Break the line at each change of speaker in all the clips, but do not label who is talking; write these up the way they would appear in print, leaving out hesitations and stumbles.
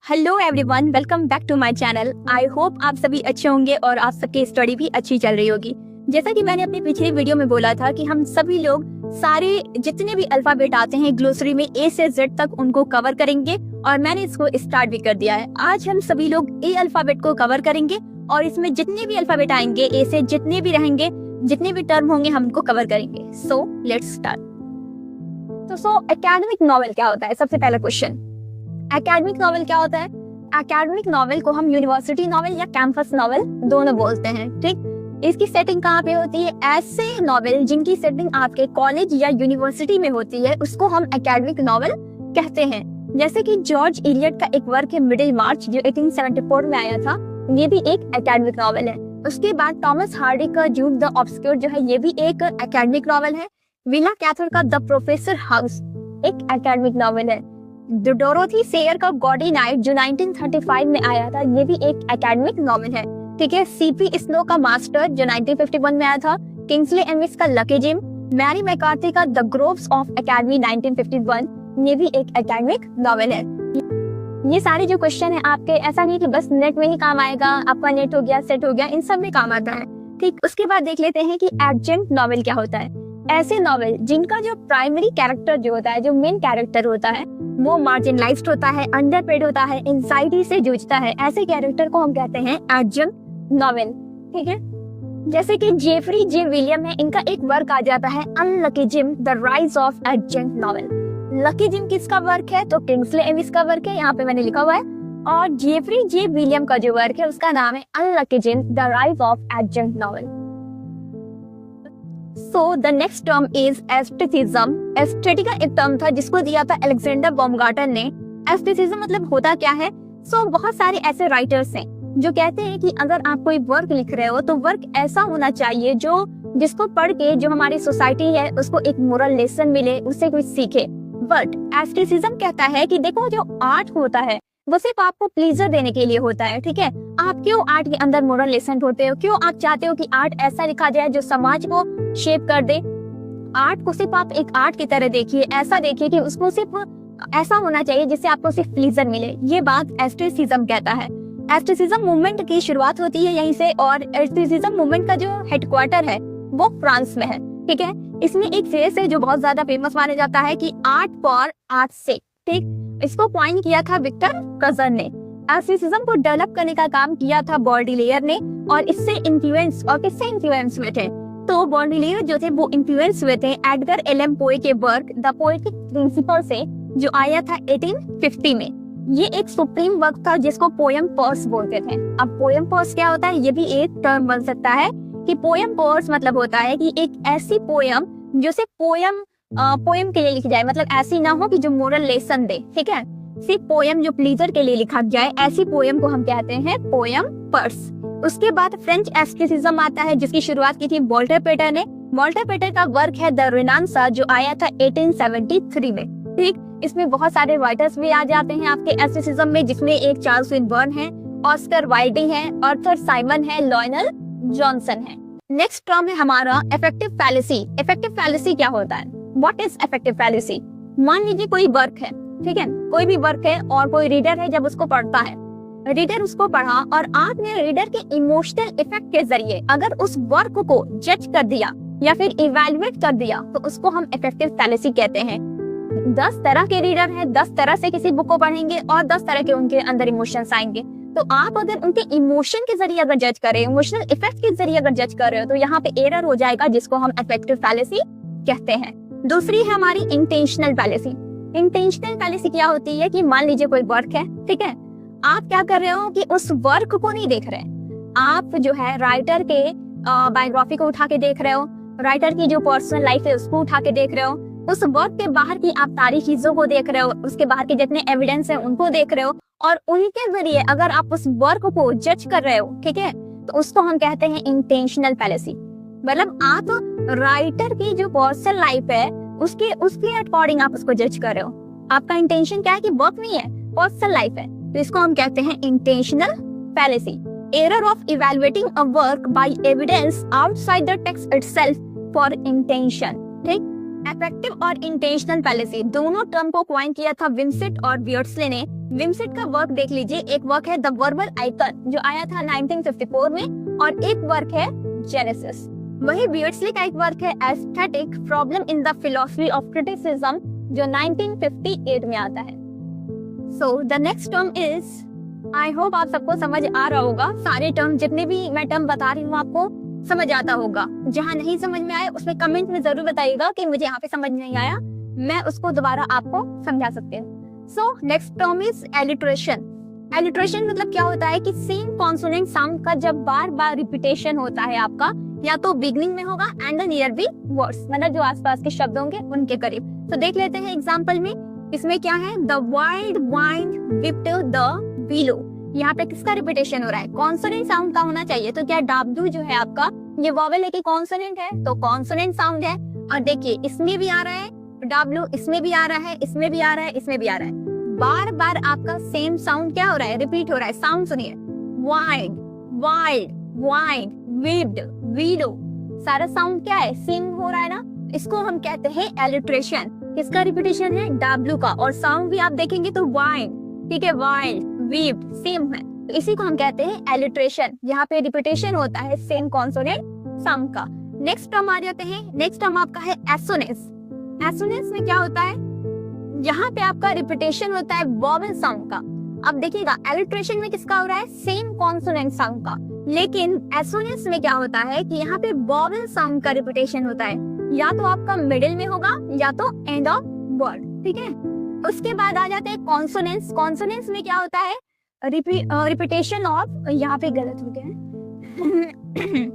Hello everyone, welcome back to my channel. I hope आप सभी अच्छे होंगे और आप सबकी स्टडी भी अच्छी चल रही होगी। जैसा कि मैंने अपनी पिछली वीडियो में बोला था कि हम सभी लोग सारे जितने भी अल्फाबेट आते हैं ग्लोसरी में ए से जेड तक उनको कवर करेंगे और मैंने इसको स्टार्ट भी कर दिया है। आज हम सभी लोग ए अल्फाबेट को कवर करेंगे और इसमें जितने भी अल्फाबेट आएंगे ए से जितने भी रहेंगे, जितने भी टर्म होंगे हम उनको कवर करेंगे। So let's start. तो एकेडमिक नॉवेल क्या होता है? सबसे पहला क्वेश्चन, एकेडमिक नॉवेल क्या होता है? एकेडमिक नॉवेल को हम यूनिवर्सिटी नॉवेल या कैंपस नॉवेल दोनों बोलते हैं। ठीक, इसकी सेटिंग कहाँ पे होती है? ऐसे नॉवेल जिनकी सेटिंग आपके कॉलेज या यूनिवर्सिटी में होती है उसको हम एकेडमिक नॉवेल कहते हैं। जैसे कि जॉर्ज इलियट का एक वर्क है मिडिल मार्च जो 1874 में आया था, ये भी एक एकेडमिक नॉवेल है। उसके बाद टॉमस हार्डी का जूड द ऑब्सक्योर जो है ये भी एक एकेडमिक नॉवेल है। विला कैथर का द प्रोफेसर हाउस एक एकेडमिक नॉवेल है। डोरोथी सेयर का गॉडी नाइट जो 1935 में आया था ये भी एक एकेडमिक नॉवेल है। ठीक है। सीपी स्नो का मास्टर जो 1951 में आया था। किंग्सले एमिस का लकी जिम, मैरी मैकार्थी का द ग्रोव्स ऑफ एकेडमी 1951 ये भी एक एकेडमिक नॉवेल है। ये सारे जो क्वेश्चन है आपके, ऐसा नहीं कि बस नेट में ही काम आएगा, आपका नेट हो गया, सेट हो गया, इन सब में काम आता है। ठीक, उसके बाद देख लेते हैं कि एडजंक्ट नॉवेल क्या होता है। ऐसे नॉवेल जिनका जो प्राइमरी कैरेक्टर जो होता है, जो मेन कैरेक्टर होता है, वो मार्जिनलाइज्ड होता है, अंडरपेड होता है, एंजाइटी से जूझता है, ऐसे कैरेक्टर को हम कहते हैं एडजंक्ट नॉवेल। ठीक है। जैसे कि जेफरी जे विलियम है, इनका एक वर्क आ जाता है unlucky gym the rise of adjunct novel. Lucky gym किसका वर्क है? तो किंग्सले एमिस का वर्क है, यहाँ पे मैंने लिखा हुआ है। और जेफरी जे विलियम का जो वर्क है उसका नाम है unlucky gym the rise of adjunct novel. So the next term is aestheticism. Aesthetic का एक टर्म था जिसको दिया था अलेक्जेंडर बॉमगार्टन ने। एस्थेटिसिज्म मतलब होता क्या है? बहुत सारे ऐसे राइटर्स हैं जो कहते हैं कि अगर आप कोई वर्क लिख रहे हो तो वर्क ऐसा होना चाहिए जो जिसको पढ़ के जो हमारी सोसाइटी है उसको एक मोरल लेसन मिले, उससे कुछ सीखे। बट एस्थेटिसिज्म कहता है कि देखो जो आर्ट होता है वो सिर्फ आपको प्लीजर देने के लिए होता है। ठीक है। आप क्यों आर्ट के अंदर मोरल लेसन ढूंढते हो? क्यों आप चाहते हो कि आर्ट ऐसा लिखा जाए जो समाज को शेप कर दे? आर्ट को सिर्फ आप एक आर्ट की तरह देखिए, ऐसा देखिए कि उसको सिर्फ ऐसा होना चाहिए जिससे आपको सिर्फ प्लीजर मिले। ये बात एस्थेटिसिज्म कहता है। एस्थेटिसिज्म मूवमेंट की शुरुआत होती है यहीं से और एस्थेटिसिज्म मूवमेंट का जो हेडक्वार्टर है वो फ्रांस में है। ठीक है। इसमें एक फ्रेज है जो बहुत ज्यादा फेमस माना जाता है कि आर्ट फॉर आर्ट से। ठीक, इसको पॉइंट किया था विक्टर कजन ने। एस्थेटिसिज्म को डेवलप करने का काम किया था बॉर्डिलेयर ने और इससे इन्फ्लुएंस और किससे इन्फ्लुएंस हुए थे? तो बॉर्डिलेयर जो थे वो इन्फ्लुएंस हुए थे एडगर एलन पोए के वर्क द पोएटिक प्रिंसिपल से जो आया था 1850 में। ये एक सुप्रीम वर्क था जिसको पोयम पर्स बोलते थे। अब पोयम पर्स क्या होता है? ये भी एक टर्म बन सकता है कि पोयम पर्स मतलब होता है कि एक ऐसी पोयम जो सिर्फ पोयम के लिए लिखी जाए, मतलब ऐसी ना हो कि जो मोरल लेसन दे। ठीक है। सिर्फ पोयम जो प्लीजर के लिए लिखा जाए, ऐसी पोयम को हम कहते हैं पोयम पर्स। उसके बाद फ्रेंच एस्थेटिसिज्म आता है जिसकी शुरुआत की थी वॉल्टर पेटर ने। वॉल्टर पेटर का वर्क है द रेनेसां जो आया था 1873 में। ठीक, इसमें बहुत सारे राइटर्स भी आ जाते हैं आपके एस्थेटिसिज्म में, जिसमें एक चार्ल्स स्विनबर्न है, ऑस्कर वाइल्ड है, आर्थर साइमन है, लॉयनल जॉनसन है। नेक्स्ट टर्म है हमारा इफेक्टिव फैलेसी। इफेक्टिव फैलेसी क्या होता है? What is effective fallacy? मान लीजिए कोई वर्क है, ठीक है, कोई भी वर्क है और कोई रीडर है, जब उसको पढ़ता है, रीडर उसको पढ़ा और आपने रीडर के इमोशनल इफेक्ट के जरिए अगर उस वर्क को जज कर दिया या फिर इवैल्यूएट कर दिया तो उसको हम इफेक्टिव फैलेसी कहते हैं। 10 तरह के रीडर हैं, 10 तरह से किसी बुक को पढ़ेंगे और 10 तरह के उनके अंदर इमोशंस आएंगे। तो आप अगर उनके इमोशन के जरिए अगर जज करें, इमोशनल इफेक्ट के जरिए अगर जज कर रहे हो तो यहाँ पे एरर हो जाएगा, जिसको हम इफेक्टिव फैलेसी कहते हैं। दूसरी है हमारी इंटेंशनल फैलेसी। इंटेंशनल फैलेसी क्या होती है कि मान लीजिए कोई वर्क है, ठीक है, आप क्या कर रहे हो कि उस वर्क को नहीं देख रहे, आप जो है राइटर के बायोग्राफी को उठा के देख रहे हो, राइटर की जो पर्सनल लाइफ है उसको उठा के देख रहे हो, उस वर्क के बाहर की आप सारी चीजों को देख रहे हो, उसके बाहर के जितने एविडेंस है उनको देख रहे हो और उनके जरिए अगर आप उस वर्क को जज कर रहे हो, ठीक है, तो उसको हम कहते हैं इंटेंशनल फैलेसी। मतलब आप राइटर की जो पर्सनल लाइफ है उसके अकॉर्डिंग आप उसको जज कर रहे हो। आपका इंटेंशन क्या है कि वर्क नहीं है, पर्सनल लाइफ है, तो इसको हम कहते हैं intentional fallacy. Error of evaluating a work by evidence outside the text itself for intention. ठीक, इफेक्टिव और इंटेंशनल पैलेसी, दोनों टर्म को क्वाइन किया था विंसेंट और बियर्डस्ले ने। विंसेंट का वर्क देख लीजिए, एक वर्क है द वर्बल आइकन जो आया था 1954 में, और एक वर्क है जेनेसिस। वही बियर्डस्ले का एक वर्क है aesthetic problem in the philosophy of criticism जो 1958 में आता है। So the next term is, I hope आप सबको समझ आ रहा होगा, सारे टर्म जितने भी मैं टर्म बता रही हूँ आपको समझ आता होगा। जहाँ नहीं समझ में आए उसमें कमेंट में जरूर बताइएगा कि मुझे यहाँ पे समझ नहीं आया, मैं उसको दोबारा आपको समझा सकती हूँ। So next term is alliteration. Alliteration मतलब क्या होता है कि सेम कॉन्सोनेंट साउंड का जब बार बार रिपीटेशन होता है आपका, या तो बिगनिंग में होगा एंड नियर बी वर्ड्स, मतलब जो आसपास के शब्द होंगे उनके करीब। तो देख लेते हैं एग्जाम्पल में, इसमें क्या है, the wild wind whipped the below, यहाँ पे किसका रिपीटेशन हो रहा है, कॉन्सोनेंट साउंड का होना चाहिए। तो क्या डब्ल्यू जो है आपका ये वॉवेल है कि कॉन्सोनेंट है, तो कॉन्सोनेंट साउंड है। और देखिए इसमें भी आ रहा है डब्ल्यू, इसमें भी आ रहा है, इसमें भी आ रहा है, इसमें भी आ रहा है, बार बार आपका सेम साउंड क्या हो रहा है, रिपीट हो रहा है। साउंड सुनिए, wide wide wide whipped widow, सारा साउंड क्या है, सेम हो रहा है ना, इसको हम कहते हैं एलिट्रेशन। किसका रिपीटेशन है, डब्ल्यू का, और साउंड भी आप देखेंगे तो वाइड, ठीक है, वाइड वीप्ड सेम है, तो इसी को हम कहते हैं एलिट्रेशन। यहाँ पे रिपीटेशन होता है सेम कॉन्सोनेंट साउंड का। नेक्स्ट टर्म आ जाते हैं, नेक्स्ट टर्म आपका है एसोनेंस। एसोनेंस में क्या होता है, यहाँ पे आपका रिपीटेशन होता है वॉवेल साउंड का। अब देखिएगा एलिट्रेशन में किसका हो रहा है, सेम कॉन्सोनेंट साउंड का, लेकिन एसोनेंस में क्या होता है कि यहाँ पे वॉवेल साउंड का रिपीटेशन होता है, या तो आपका मिडिल में होगा या तो एंड ऑफ वर्ड, ठीक है। उसके बाद आ जाते हैं कॉन्सोनेंस। कॉन्सोनेंस में क्या होता है, रिपीटेशन ऑफ, यहाँ पे गलत हो गया है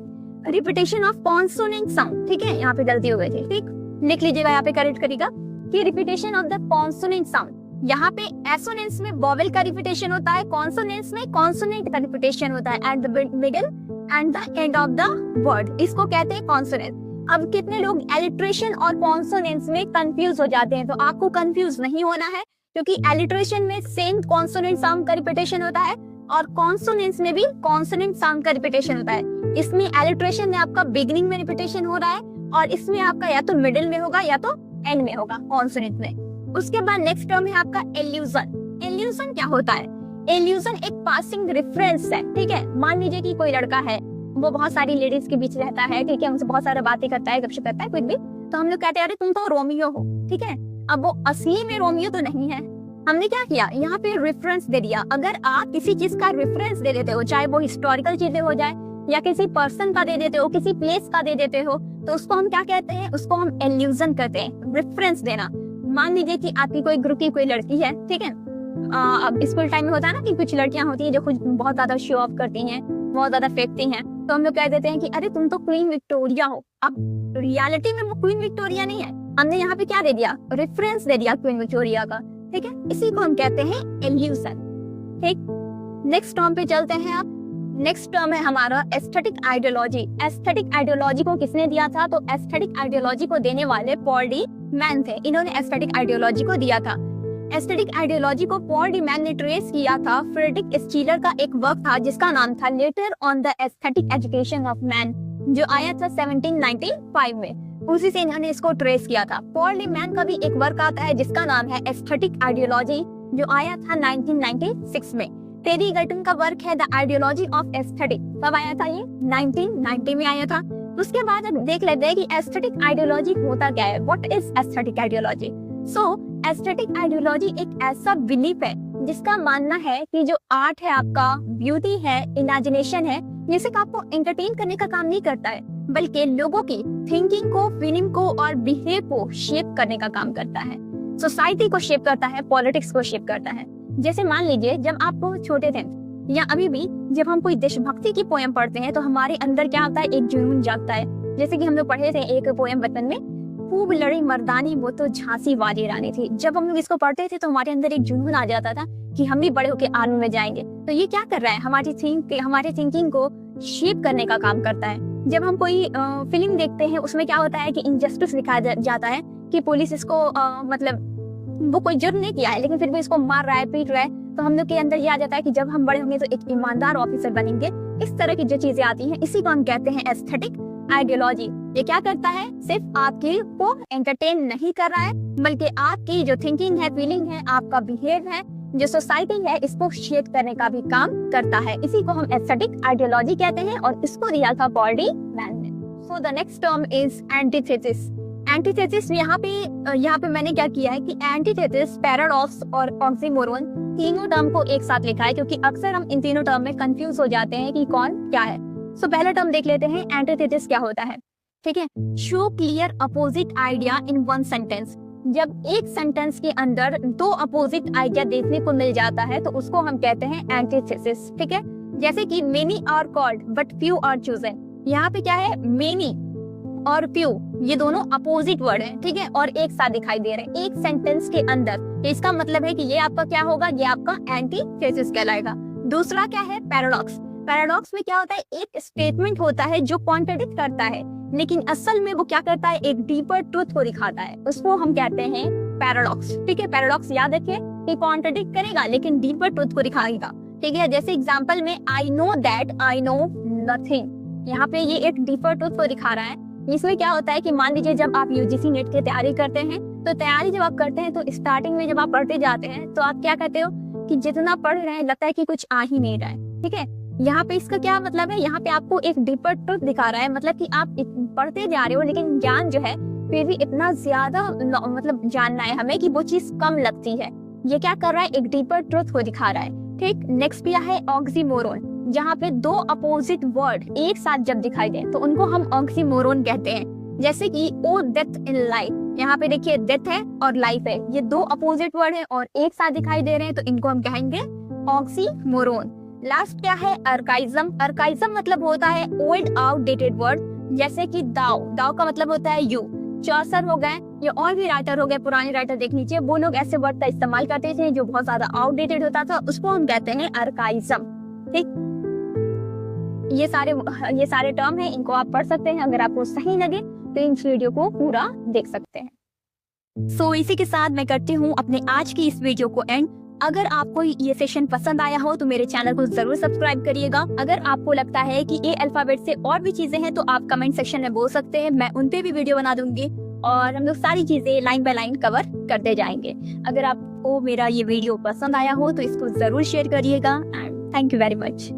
रिपीटेशन ऑफ कॉन्सोनेंट साउंड, ठीक है, यहाँ पे गलती हो गई थी, ठीक, लिख लीजिएगा, यहाँ पे करेक्ट करेगा कि repetition of the consonant sound. यहाँ पे एसोनेंस में वॉवेल का रिपीटेशन होता है, कॉन्सोनेंस में कॉन्सोनेंट का रिपीटेशन होता है at the middle and the end of the word, इसको कहते हैं कॉन्सोनेंट। अब कितने लोग एलिट्रेशन और कॉन्सोनेंस में कंफ्यूज हो जाते हैं, तो आपको कंफ्यूज नहीं होना है, क्योंकि एलिट्रेशन में सेम कॉन्सोनेंट साउंड का रिपीटेशन होता है और कॉन्सोनेंस में भी कॉन्सोनेंट साउंड का रिपीटेशन होता है। इसमें एलिट्रेशन में आपका बिगिनिंग में रिपीटेशन हो रहा है, और इसमें आपका या तो मिडिल में होगा या तो एंड में होगा कॉन्सोनेंट में। उसके बाद नेक्स्ट टर्म है आपका एल्यूजन। एल्यूजन क्या होता है, एल्यूजन एक पासिंग रेफरेंस है, ठीक है। मान लीजिए कि कोई लड़का है, वो बहुत सारी लेडीज के बीच रहता है, ठीक है, उनसे बहुत सारा बातें करता है, गपशप करता है, कुछ भी, तो हम लोग कहते हैं अरे तुम तो रोमियो हो, ठीक है। अब वो असली में रोमियो तो नहीं है, हमने क्या किया, यहाँ पे रेफरेंस दे दिया। अगर आप किसी चीज का रेफरेंस दे देते हो, चाहे वो हिस्टोरिकल चीजें हो जाए या किसी पर्सन का दे देते हो, किसी प्लेस का दे देते हो, तो उसको हम क्या कहते हैं, उसको हम एल्यूजन कहते हैं, रेफरेंस देना। मान लीजिए कि आपकी कोई ग्रुप की कोई लड़की है, ठीक है, अब स्कूल टाइम में होता है ना कि कुछ लड़कियां होती हैं जो खुद बहुत ज्यादा शो ऑफ करती हैं, बहुत ज्यादा फेंकती हैं, तो हम लोग कह देते हैं कि अरे तुम तो क्वीन विक्टोरिया हो। अब रियलिटी में वो क्वीन विक्टोरिया नहीं है, हमने यहाँ पे क्या दे दिया, रेफरेंस दे दिया क्वीन विक्टोरिया का, ठीक है, इसी को हम कहते हैं एल्यूजन, ठीक। नेक्स्ट टर्म पे चलते हैं आप। नेक्स्ट टर्म है हमारा एस्थेटिक आइडियोलॉजी। एस्थेटिक आइडियोलॉजी को किसने दिया था, तो एस्थेटिक आइडियोलॉजी को देने वाले पॉल डी मैन थे, इन्होंने एस्थेटिक आइडियोलॉजी को दिया था। एस्थेटिक आइडियोलॉजी को पॉल डी मैन ने ट्रेस किया था फ्रेडरिक स्टीलर का एक वर्क था जिसका नाम था later on the aesthetic education of man, जो आया था 1795 में, उसी से इन्होंने इसको ट्रेस किया था। पॉल डी मैन का भी एक वर्क आता है जिसका नाम है एस्थेटिक आइडियोलॉजी, जो आया था 1996 में। टेरी गर्टन का वर्क है द आइडियोलॉजी ऑफ एस्थेटिक, कब आया था ये, 1990 में आया था। उसके बाद अब देख लेते हैं कि एस्थेटिक आइडियोलॉजी होता क्या है, what is aesthetic ideology. So aesthetic ideology एक ऐसा बिलीफ है जिसका मानना है कि जो आर्ट है आपका, ब्यूटी है, इमेजिनेशन है, ये सिर्फ आपको एंटरटेन करने का काम नहीं करता है, बल्कि लोगों की थिंकिंग को, फीलिंग को और बिहेव को शेप करने का काम करता है, सोसाइटी को शेप करता है, पॉलिटिक्स को शेप करता है। जैसे मान लीजिए जब आप छोटे थे या अभी भी जब हम कोई देशभक्ति की पोएम पढ़ते हैं तो हमारे अंदर क्या होता है, एक जुनून जागता है। जैसे कि हम लोग पढ़े थे एक पोएम बचपन में, खूब लड़ी मर्दानी वो तो झांसी वाली रानी थी। जब हम लोग इसको पढ़ते थे तो हमारे अंदर एक जुनून आ जाता था कि हम भी बड़े होकर आर्मी में जाएंगे। तो ये क्या कर रहा है, हमारी थिंकिंग को शेप करने का काम करता है। जब हम कोई फिल्म देखते हैं उसमें क्या होता है कि इनजस्टिस दिखाया जाता है कि पुलिस इसको मतलब वो कोई जुर्म नहीं किया है लेकिन फिर भी इसको मार रहा है, पीट रहा है, तो हम लोग के अंदर ये आ जाता है कि जब हम बड़े होंगे तो एक ईमानदार ऑफिसर बनेंगे। इस तरह की जो चीजें आती हैं इसी को हम कहते हैं एस्थेटिक आइडियोलॉजी। ये क्या करता है, सिर्फ आपके को एंटरटेन नहीं कर रहा है, बल्कि आपकी जो थिंकिंग है, फीलिंग है, आपका बिहेव है, जो सोसाइटी है, इसको शेप करने का भी काम करता है। इसी को हम एस्थेटिक आइडियोलॉजी कहते हैं और इसको दिया था पॉल डी मैन ने। So the next term is antithesis. Antithesis यहाँ पे मैंने क्या किया है कि एंटीथेसिस, पैराडॉक्स और ऑक्सीमोरोन तीनों टर्म को एक साथ लिखा है, क्योंकि अक्सर हम इन तीनों टर्म में कंफ्यूज हो जाते हैं कि कौन क्या है। सो पहला टर्म देख लेते हैं, एंटीथेसिस क्या होता है। ठीक है, show clear opposite idea in one sentence. जब एक सेंटेंस के अंदर दो अपोजिट आइडिया देखने को मिल जाता है तो उसको हम कहते हैं एंटीथेसिस। ठीक है, जैसे कि many are called but few are chosen. यहाँ पे क्या है, मेनी और फ्यू ये दोनों अपोजिट वर्ड हैं, ठीक है, और एक साथ दिखाई दे रहे हैं एक सेंटेंस के अंदर। तो इसका मतलब है कि ये आपका क्या होगा, ये आपका एंटीथेसिस कहलाएगा। दूसरा क्या है, पैराडॉक्स। पैराडॉक्स में क्या होता है, एक स्टेटमेंट होता है जो कॉन्ट्रडिक्ट करता है, लेकिन असल में वो क्या करता है, एक डीपर ट्रूथ को दिखाता है, उसको हम कहते हैं पैराडॉक्स। ठीक है, पैराडॉक्स याद रखिए कि कॉन्ट्रडिक्ट करेगा लेकिन डीपर ट्रूथ को दिखाएगा। ठीक है, जैसे एग्जांपल में I know that I know nothing, यहाँ पे ये एक डीपर ट्रूथ को दिखा रहा है। इसमें क्या होता है कि मान लीजिए जब आप यूजीसी नेट की तैयारी करते हैं, तो तैयारी जब आप करते हैं तो स्टार्टिंग में जब आप पढ़ते जाते हैं तो आप क्या कहते हो कि जितना पढ़ रहे हैं लगता है कि कुछ आ ही नहीं रहा है। ठीक है, यहाँ पे इसका क्या मतलब है, यहाँ पे आपको एक डीपर ट्रूथ दिखा रहा है, मतलब कि आप पढ़ते जा रहे हो लेकिन ज्ञान जो है फिर भी इतना ज्यादा मतलब जानना है हमें कि वो चीज कम लगती है। ये क्या कर रहा है, एक डीपर ट्रूथ को दिखा रहा है। ठीक, नेक्स्ट क्या है, ऑक्सीमोरोन। जहाँ पे दो अपोजिट वर्ड एक साथ जब दिखाई दे तो उनको हम ऑक्सीमोरोन कहते हैं। जैसे कि ओ डेथ इन लाइफ, यहाँ पे देखिए डेथ है और लाइफ है, ये दो अपोजिट वर्ड है और एक साथ दिखाई दे रहे हैं, तो इनको हम कहेंगे ऑक्सीमोरोन। लास्ट क्या है, अर्काइज्म। अर्काइज्म मतलब होता है ओल्ड आउटडेटेड वर्ड, जैसे कि दाव। दाव का मतलब होता है यू। चौसर हो गए, ये और भी राइटर हो गए, पुराने राइटर देख लीजिए, वो लोग ऐसे वर्ड का इस्तेमाल करते थे जो बहुत ज्यादा आउटडेटेड होता था, उसको हम कहते हैं अर्काइज्म। ठीक, ये सारे टर्म हैं, इनको आप पढ़ सकते हैं। अगर आपको सही लगे तो इन वीडियो को पूरा देख सकते हैं। सो इसी के साथ मैं करती हूँ अपने आज की इस वीडियो को एंड। अगर आपको ये सेशन पसंद आया हो तो मेरे चैनल को जरूर सब्सक्राइब करिएगा। अगर आपको लगता है कि ए अल्फाबेट से और भी चीजें हैं तो आप कमेंट सेक्शन में बोल सकते हैं, मैं उन पे भी वीडियो बना दूंगी और हम लोग सारी चीजें लाइन बाय लाइन कवर करते जाएंगे। अगर आपको मेरा ये वीडियो पसंद आया हो तो इसको जरूर शेयर करिएगा and thank you very much.